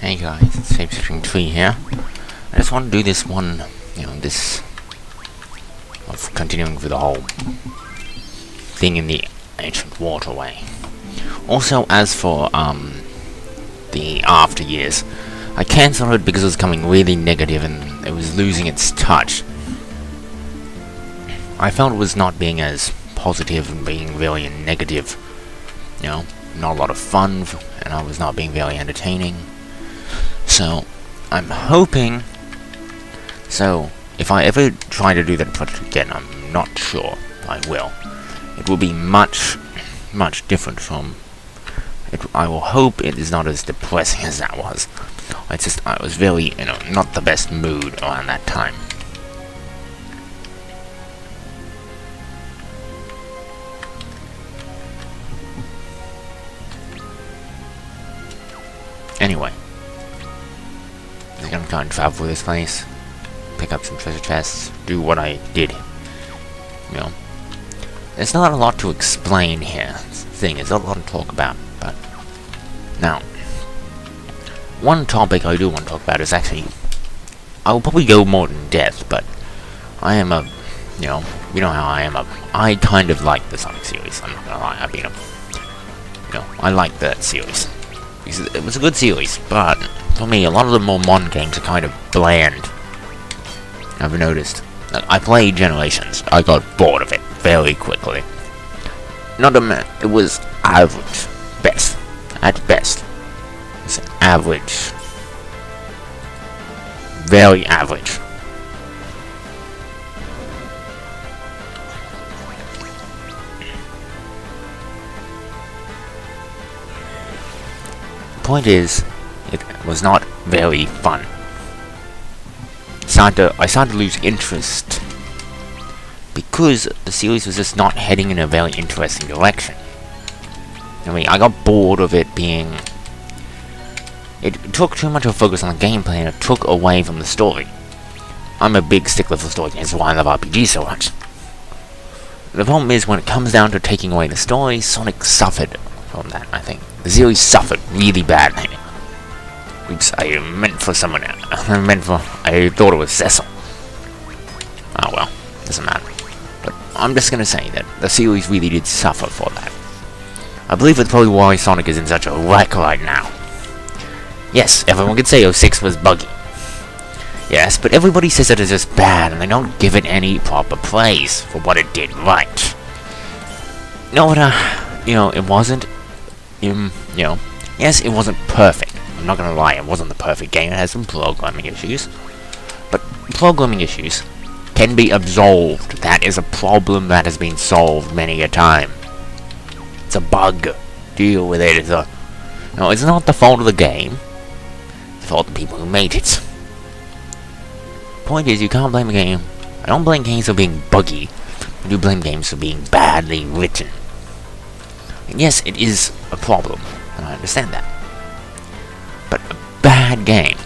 Hey guys, it's Shapeshifting here. I just want to do this one, this of continuing with the whole thing in the ancient waterway. Also, as for the after years, I cancelled it because it was becoming really negative and it was losing its touch. I felt it was not being as positive and being really negative. Not a lot of fun, and I was not being very entertaining. So, I'm hoping... So, if I ever try to do that project again, I'm not sure I will. It will be much different from... I will hope it is not as depressing as that was. I was very, not the best mood around that time. Anyway, I'm gonna try and travel through this place, pick up some treasure chests, do what I did. There's not a lot to explain here. There's not a lot to talk about, but now, one topic I do want to talk about is actually, I will probably go more in depth, but I am a, you know how I am I kind of like the Sonic series. I'm not gonna lie. I like that series. Because it was a good series, but for me, a lot of the more modern games are kind of bland. I've noticed. I played Generations. I got bored of it very quickly. It was average. Best. At best. It's average. Very average. Point is, it was not very fun. I started to lose interest because the series was just not heading in a very interesting direction. I got bored of it being... It took too much of a focus on the gameplay and it took away from the story. I'm a big stickler for story games, that's why I love RPGs so much. The problem is, when it comes down to taking away the story, Sonic suffered from that, I think. The series suffered really badly. Which I meant for someone else. I thought it was Cecil. Oh well, doesn't matter. But I'm just gonna say that the series really did suffer for that. I believe it's probably why Sonic is in such a wreck right now. Yes, everyone could say 06 was buggy. Yes, but everybody says it is just bad, and they don't give it any proper praise for what it did right. It wasn't... yes, it wasn't perfect. I'm not gonna lie, it wasn't the perfect game. It has some programming issues. But programming issues can be absolved. That is a problem that has been solved many a time. It's a bug. Deal with it. It's not the fault of the game. It's the fault of the people who made it. Point is, you can't blame a game. I don't blame games for being buggy. I do blame games for being badly written. And yes, it is a problem, and I understand that. But a bad game,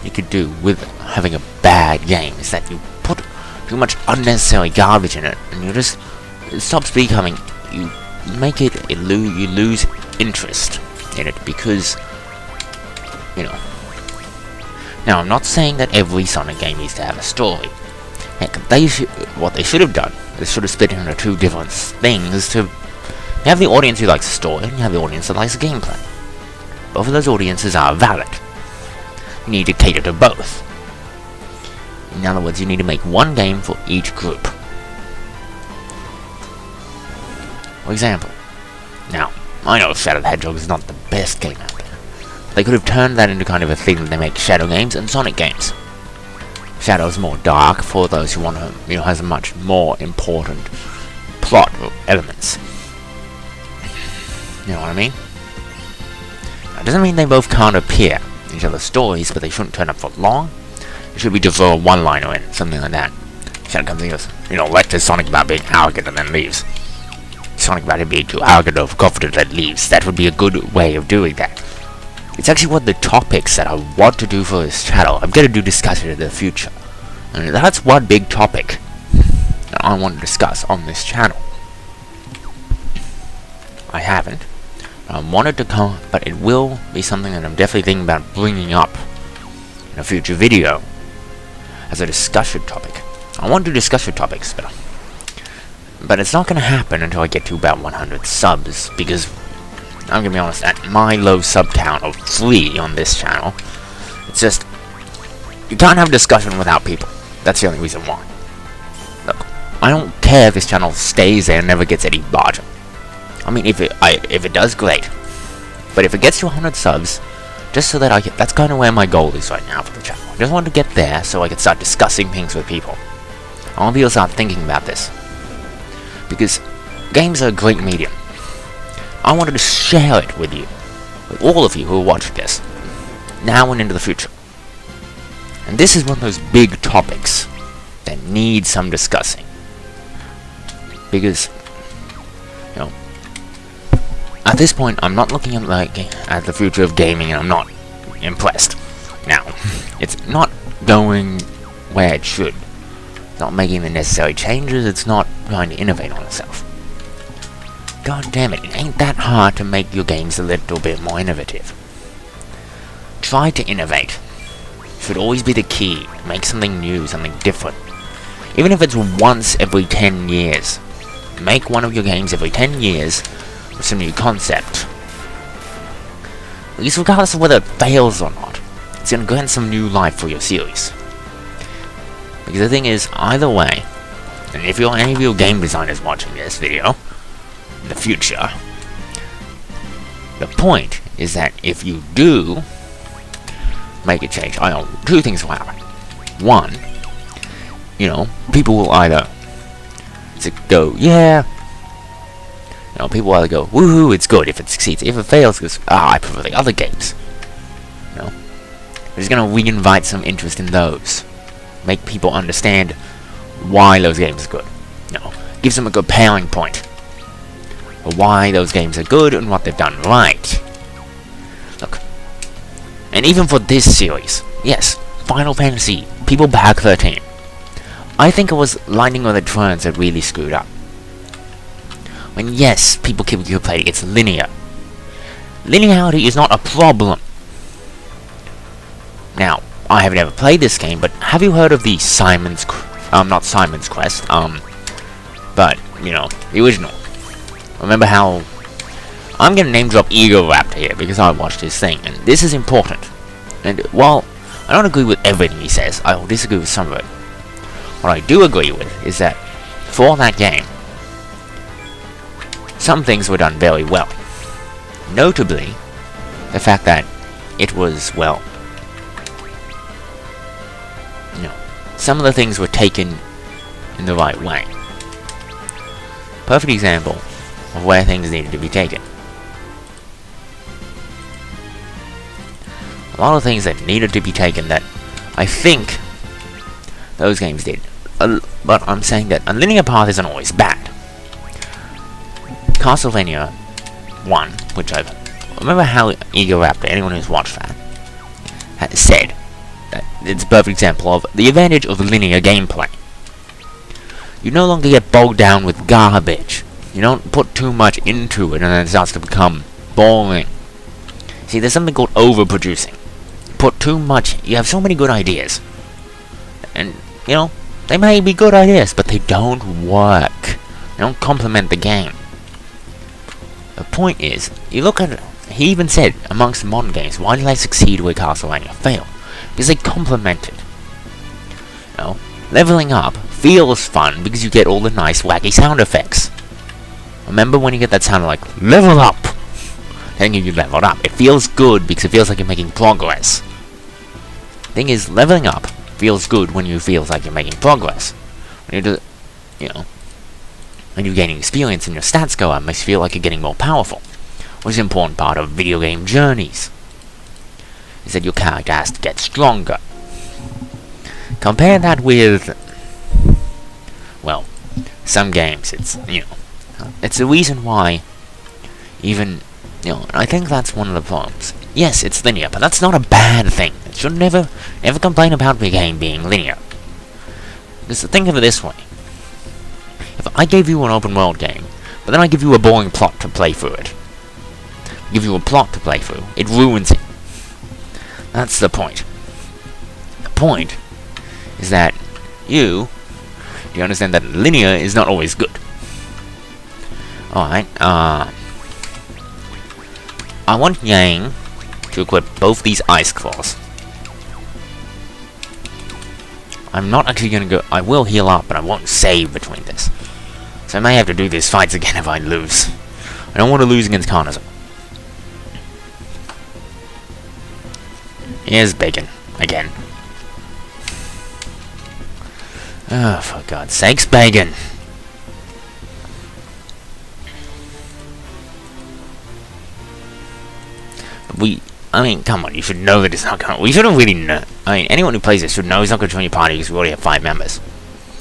you could do with having a bad game, is that you put too much unnecessary garbage in it, and it stops becoming, you lose interest in it, because, Now, I'm not saying that every Sonic game needs to have a story. Heck, what they should have done, they should have split it into two different things to... You have the audience who likes the story, and you have the audience that likes the gameplay. Both of those audiences are valid. You need to cater to both. In other words, you need to make one game for each group. For example, now, I know Shadow the Hedgehog is not the best game out there. They could have turned that into kind of a thing that they make Shadow games and Sonic games. Shadow's more dark for those who want to, has a much more important plot elements. You know what I mean? That doesn't mean they both can't appear in each other's stories, but they shouldn't turn up for long. It should be to throw a one-liner in, something like that. Shadow comes and goes, lectures Sonic about being arrogant and then leaves. Sonic about him being too arrogant or confident and leaves. That would be a good way of doing that. It's actually one of the topics that I want to do for this channel. I'm going to discuss it in the future. And that's one big topic that I want to discuss on this channel. I haven't. I wanted to come, but it will be something that I'm definitely thinking about bringing up in a future video as a discussion topic. I want to discuss your topics, but it's not going to happen until I get to about 100 subs, because I'm going to be honest, at my low sub count of 3 on this channel, it's just, you can't have a discussion without people. That's the only reason why. Look, I don't care if this channel stays there and never gets any larger. I mean, if it does, great. But if it gets to 100 subs, just so that that's kind of where my goal is right now for the channel. I just want to get there so I can start discussing things with people. I want people to start thinking about this. Because games are a great medium. I wanted to share it with you. With all of you who are watching this. Now and into the future. And this is one of those big topics that needs some discussing. Because, you know, at this point, I'm not looking at the future of gaming, and I'm not impressed. Now, it's not going where it should. It's not making the necessary changes. It's not trying to innovate on itself. God damn it ain't that hard to make your games a little bit more innovative. Try to innovate. Should always be the key. Make something new, something different. Even if it's once every 10 years. Make one of your games every 10 years with some new concept. At least regardless of whether it fails or not, it's going to grant some new life for your series. Because the thing is, either way, and if you're any of your game designers watching this video in the future, the point is that if you do make a change, I know two things will happen. One, you know, people will either go, yeah, you know, people will either go, woohoo, it's good if it succeeds. If it fails, it goes, I prefer the other games. You know, we're just gonna re-invite some interest in those. Make people understand why those games are good. You know, gives them a comparing point for why those games are good and what they've done right. Look, and even for this series, yes, Final Fantasy, people back 13. I think it was Lightning or the Turns that really screwed up. When yes, people keep complaining, it's linear. Linearity is not a problem. Now, I have never played this game, but have you heard of the not Simon's Quest, but, you know, the original. Remember how, I'm gonna name drop Ego Raptor here, because I watched his thing, and this is important. And while I don't agree with everything he says, I will disagree with some of it. What I do agree with is that, for that game, some things were done very well. Notably, the fact that it was, well, you know, some of the things were taken in the right way. Perfect example of where things needed to be taken. A lot of things that needed to be taken that I think those games did. But I'm saying that a linear path isn't always bad. Castlevania 1, which I remember how Ego Raptor, anyone who's watched that, has said that it's a perfect example of the advantage of linear gameplay. You no longer get bogged down with garbage. You don't put too much into it and then it starts to become boring. See, there's something called overproducing. Put too much, you have so many good ideas. And, you know, they may be good ideas, but they don't work. They don't complement the game. The point is, you look at it, he even said, amongst modern games, why did they succeed where Castlevania failed? Because they complemented. You know, leveling up feels fun because you get all the nice wacky sound effects. Remember when you get that sound like, level up! Then you leveled up. It feels good because it feels like you're making progress. Thing is, leveling up feels good when you feel like you're making progress. When you do, you know, when you're gaining experience and your stats go up, it makes you feel like you're getting more powerful. Which is an important part of video game journeys. Is that your character has to get stronger. Compare that with, well, some games, it's, you know, it's the reason why even, you know, I think that's one of the problems. Yes, it's linear, but that's not a bad thing. You should never complain about the game being linear. Because think of it this way. If I gave you an open world game, but then I give you a boring plot to play through it, give you a plot to play through. It ruins it. That's the point. The point is that you understand that linear is not always good. Alright, I want Yang to equip both these ice claws. I'm not actually gonna go. I will heal up, but I won't save between this. So I may have to do these fights again if I lose. I don't want to lose against Carnism. Here's Bacon. Again. Oh, for God's sakes, Bacon! I mean, come on, you should know that it's not going to... We shouldn't really know... I mean, anyone who plays this should know it's not going to join your party because we already have 5 members.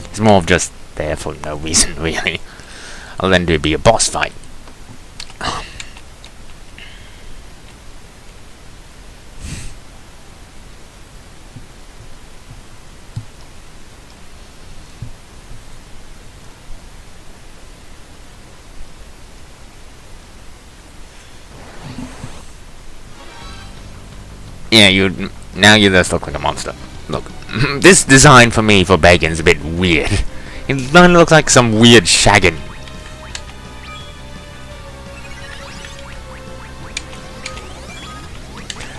It's more of just there for no reason, really. Other than to be a boss fight. Yeah, now you just look like a monster. Look, this design for me for Bacon is a bit weird. It kind of looks like some weird shagging.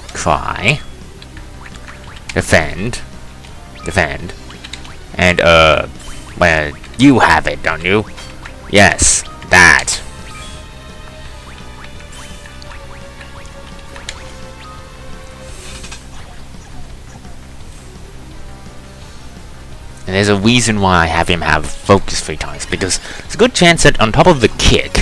Try. Defend. And, well, you have it, don't you? Yes, that. And there's a reason why I have him have focus 3 times, because there's a good chance that on top of the kick,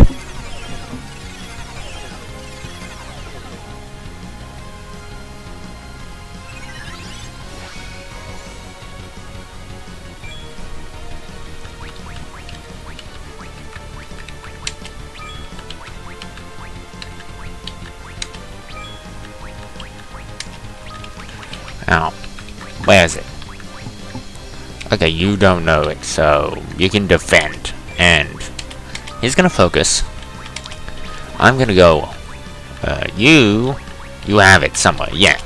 now, where is it? Okay, you don't know it, so you can defend. And he's gonna focus. I'm gonna go. You have it somewhere. Yeah.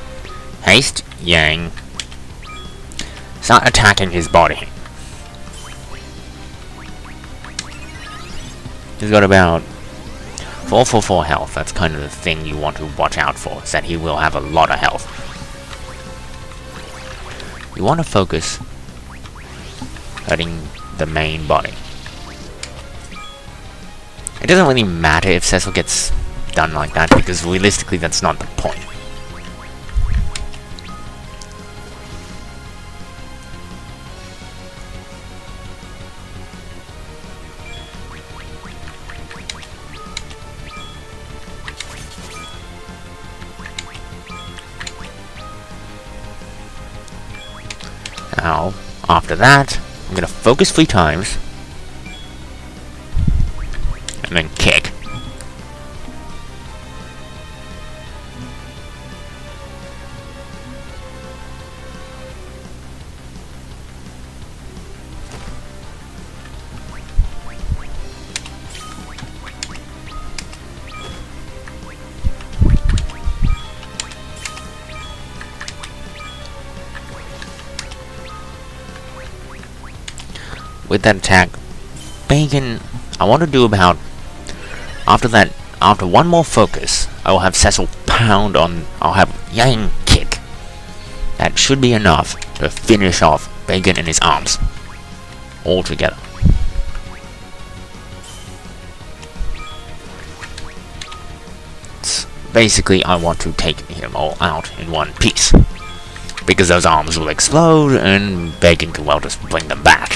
Haste, Yang. Start attacking his body. He's got about 444 health. That's kind of the thing you want to watch out for, is that he will have a lot of health. You want to focus hurting the main body. It doesn't really matter if Cecil gets done like that, because realistically that's not the point. Now, after that, I'm gonna focus 3 times, and then kick. With that attack, Bacon, I want to do about, after that, after one more focus, I will have Cecil pound on, I'll have Yang kick. That should be enough to finish off Bacon and his arms, all together. Basically, I want to take him all out in one piece, because those arms will explode, and Bacon can well just bring them back.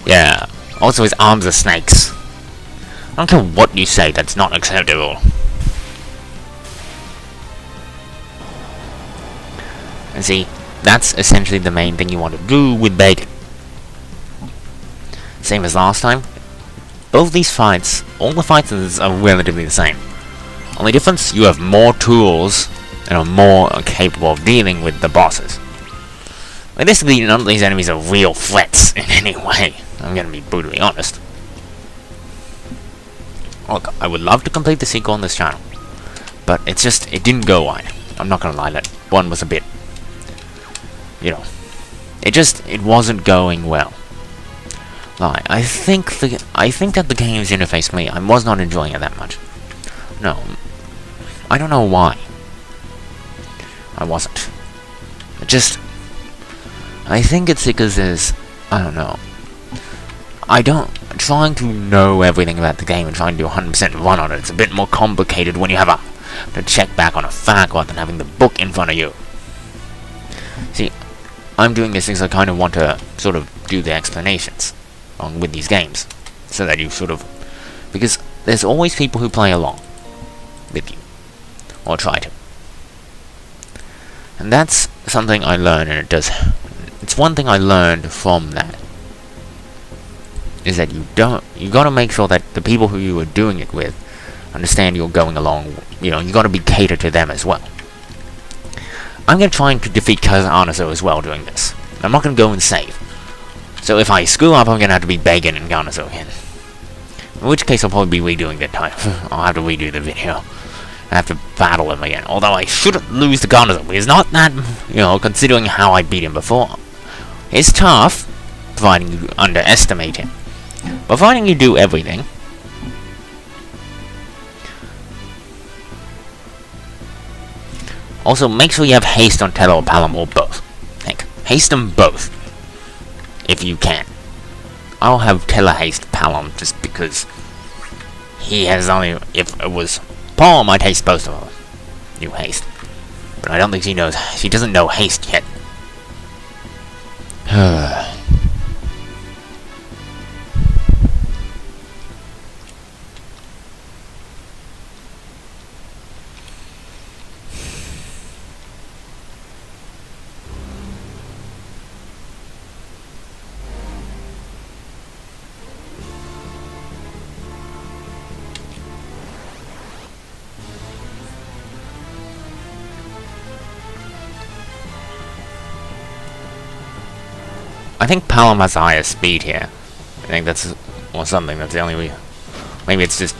Yeah, also his arms are snakes. I don't care what you say, that's not acceptable. And see, that's essentially the main thing you want to do with Bacon. Same as last time. Both these fights, all the fights are relatively the same. Only difference, you have more tools and are more capable of dealing with the bosses. Realistically, none of these enemies are real threats in any way. I'm gonna be brutally honest. Look, I would love to complete the sequel on this channel. But it's just, it didn't go right. I'm not gonna lie, that one was a bit, you know, it wasn't going well. Like, I think that the game's interface for me, I was not enjoying it that much. No, I don't know why. I wasn't. I think it's because there's, I don't know. Trying to know everything about the game and trying to do 100% run on it, it's a bit more complicated when you have to check back on a fact rather than having the book in front of you. See, I'm doing this because I kind of want to sort of do the explanations along with these games, so that you sort of, because there's always people who play along with you, or try to. And that's something I learned, and it's one thing I learned from that, is that you gotta make sure that the people who you are doing it with understand you're going along, you know, you gotta be catered to them as well. I'm gonna try to defeat Kazanazo as well doing this. I'm not gonna go and save. So if I screw up, I'm gonna have to be begging and Kazanazo again. In which case I'll probably be redoing that time. I'll have to redo the video. I have to battle him again. Although I shouldn't lose to Kazanazo. He's not that, you know, considering how I beat him before. It's tough, providing you underestimate him. Providing you do everything. Also, make sure you have haste on Telo or Palom or both. Haste them both, if you can. I'll have Telo haste Palom just because he has only. If it was Palom, I'd haste both of them. You haste, but I don't think she knows. She doesn't know haste yet. I think Palom has the highest speed here. I think that's, or something, that's the only reason. Maybe it's just,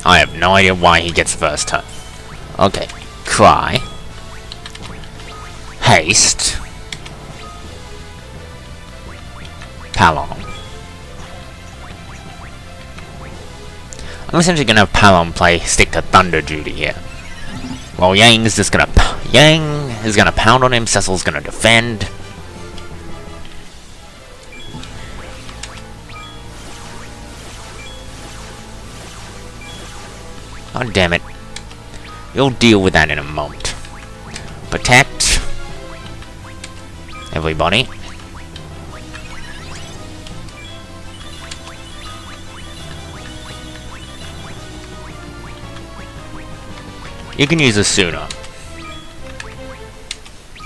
I have no idea why he gets the first turn. Okay, Cry. Haste. Palom. I'm essentially gonna have Palom stick to Thunder Duty here. Well, Yang is gonna pound on him, Cecil's gonna defend. Oh, damn it. You'll deal with that in a moment. Protect everybody. You can use Asuna,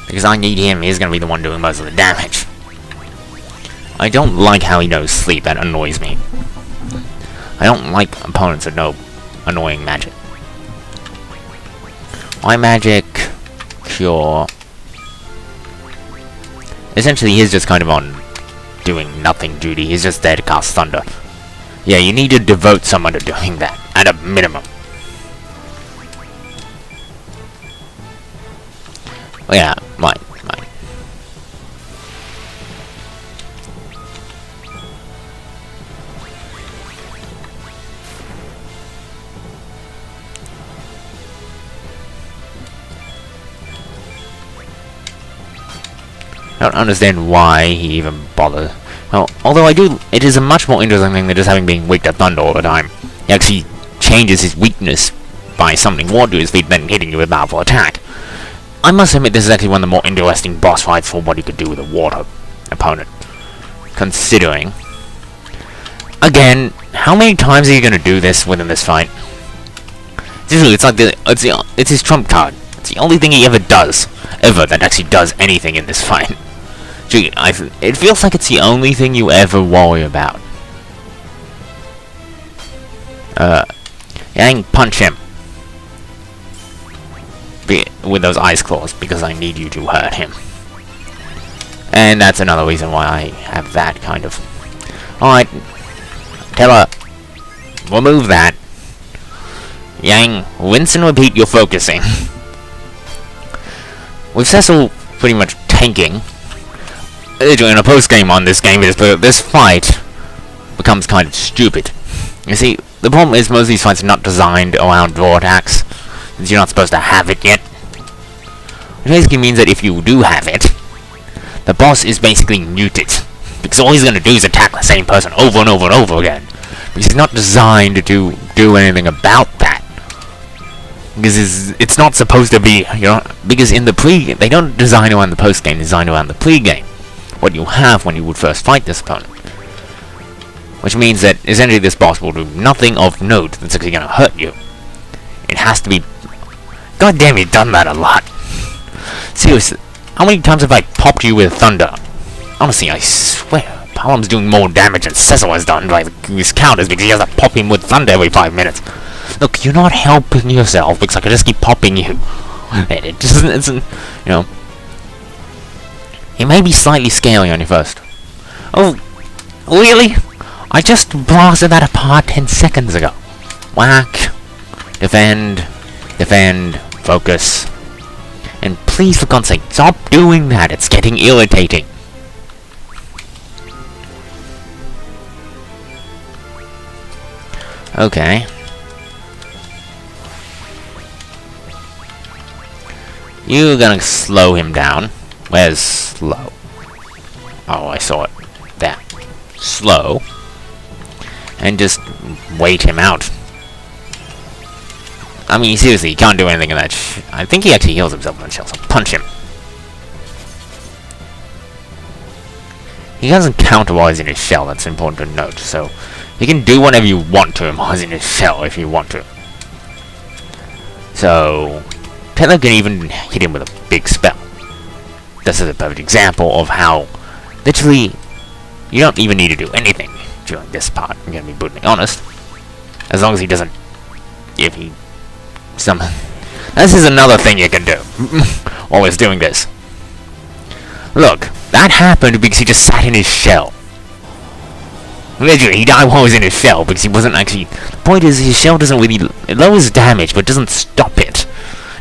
because I need him. He's gonna be the one doing most of the damage. I don't like how he knows sleep. That annoys me. I don't like opponents that know annoying magic. My magic, cure. Essentially, he's just kind of on doing nothing duty. He's just there to cast thunder. Yeah, you need to devote someone to doing that at a minimum. Oh, yeah, mine. I don't understand why he even bothered. Well, although it is a much more interesting thing than just having been weak to thunder all the time. He actually changes his weakness by summoning water to his feet, then hitting you with powerful attack. I must admit this is actually one of the more interesting boss fights for what you could do with a water opponent. Considering, again, how many times are you going to do this within this fight? Seriously, it's his trump card. It's the only thing he ever does, that actually does anything in this fight. Gee, it feels like it's the only thing you ever worry about. Yang, punch him. With those ice claws, because I need you to hurt him. And that's another reason why I have that kind of. Alright. Tell her. Remove that. Yang, rinse and repeat your focusing. With Cecil pretty much tanking, in a post-game on this game, this fight becomes kind of stupid. You see, the problem is most of these fights are not designed around draw attacks, since you're not supposed to have it yet. Which basically means that if you do have it, the boss is basically muted, because all he's going to do is attack the same person over and over and over again. Because he's not designed to do anything about that. Because it's not supposed to be, because in the they don't design around the post-game, they design around the pre-game. What you have when you would first fight this opponent. Which means that essentially this boss will do nothing of note that's actually going to hurt you. It has to be... God damn, you've done that a lot. Seriously, how many times have I popped you with thunder? Honestly, I swear, Palom's doing more damage than Cecil has done by his counters because he has to pop him with thunder every 5 minutes. Look, you're not helping yourself because I can just keep popping you. And it just isn't, It may be slightly scaly on you first. Oh, really? I just blasted that apart 10 seconds ago. Whack. Defend. Defend. Focus. And please, for God's sake, stop doing that. It's getting irritating. Okay. You're gonna slow him down. Where's slow? Oh, I saw it. There. Slow. And just wait him out. I mean, seriously, he can't do anything in that I think he actually heals himself in that shell, so punch him. He doesn't counter while he's in his shell, that's important to note, so you can do whatever you want to him while he's in his shell if you want to. So, Taylor can even hit him with a big spell. This is a perfect example of how, literally, you don't even need to do anything during this part, I'm gonna be brutally honest. As long as he doesn't... If he... This is another thing you can do while he's doing this. Look, that happened because he just sat in his shell. Literally, he died while he was in his shell because he wasn't actually... The point is, his shell doesn't really... It lowers damage, but doesn't stop it.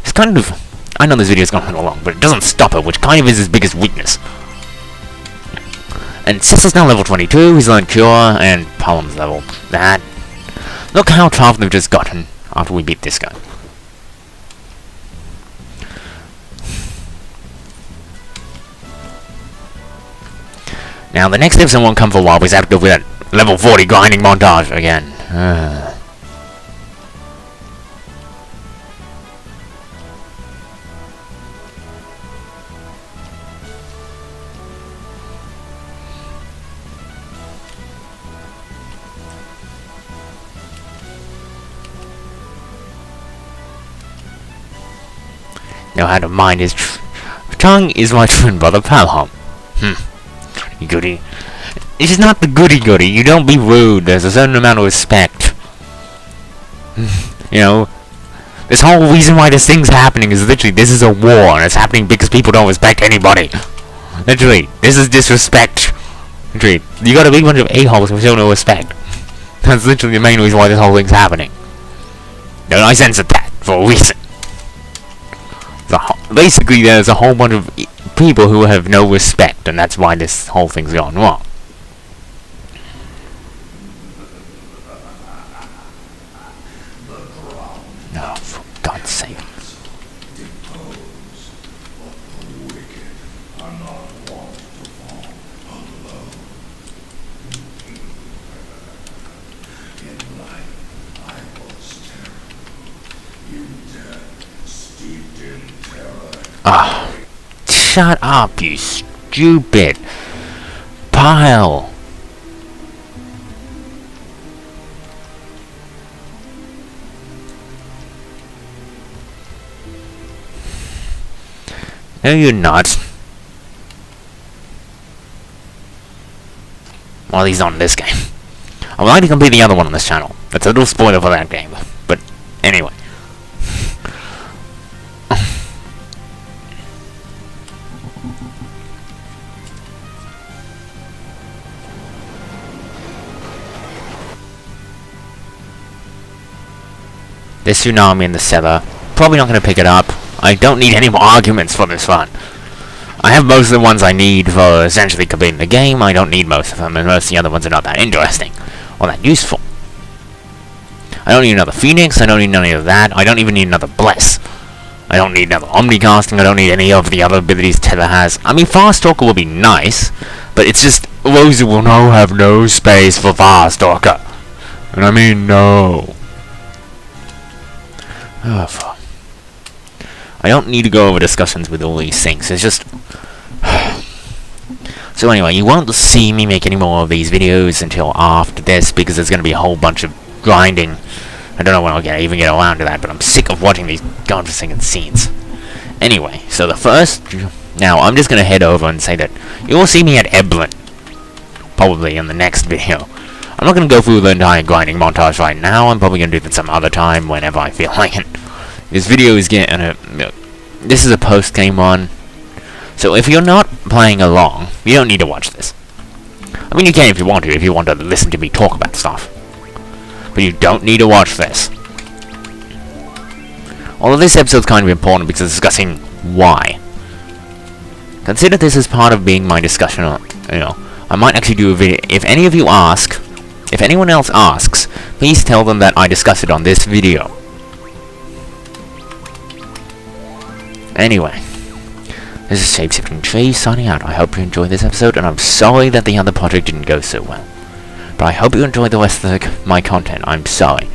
It's kind of... I know this video's gone a little long, but it doesn't stop it, which kind of is his biggest weakness. And Cecil's now level 22, he's learned Cure, and Palom's level that. Look how tough they've just gotten after we beat this guy. Now, the next episode won't come for a while because I have to go with that level 40 grinding montage again. Know how to mind his tongue is my twin brother Palom. Goody. This is not the goody-goody. You don't be rude. There's a certain amount of respect. This whole reason why this thing's happening is literally this is a war, and it's happening because people don't respect anybody. Literally, this is disrespect. Literally, you got a big bunch of a-holes who show no respect. That's literally the main reason why this whole thing's happening. Don't I censored that for a reason. Basically, there's a whole bunch of people who have no respect, and that's why this whole thing's gone wrong. No, for God's sake. Ah, shut up, you stupid pile. No, you're not. Well, he's on this game. I would like to complete the other one on this channel. That's a little spoiler for that game, but anyway. This tsunami in the cellar. Probably not going to pick it up. I don't need any more arguments for this run. I have most of the ones I need for essentially completing the game. I don't need most of them, and most of the other ones are not that interesting or that useful. I don't need another Phoenix. I don't need any of that. I don't even need another Bless. I don't need another Omnicasting. I don't need any of the other abilities Tether has. I mean, Fast Stalker will be nice, but it's just Rosa will now have no space for Fast Stalker. And I mean, no. Oh, fuck. I don't need to go over discussions with all these things. It's just... So anyway, you won't see me make any more of these videos until after this, because there's going to be a whole bunch of grinding. I don't know when I'll even get around to that, but I'm sick of watching these godforsaken scenes. Anyway, so the first... Now, I'm just going to head over and say that you will see me at Eblin. Probably in the next video. I'm not going to go through the entire grinding montage right now. I'm probably going to do that some other time, whenever I feel like it. This video is getting this is a post-game one. So if you're not playing along, you don't need to watch this. I mean, you can if you want to listen to me talk about stuff. But you don't need to watch this. Although this episode's kind of important because it's discussing why. Consider this as part of being my discussion on, I might actually do a video. If any of you ask, if anyone else asks, please tell them that I discussed it on this video. Anyway, this is Shapeshifting Tree signing out. I hope you enjoyed this episode, and I'm sorry that the other project didn't go so well. But I hope you enjoyed the rest of my content. I'm sorry.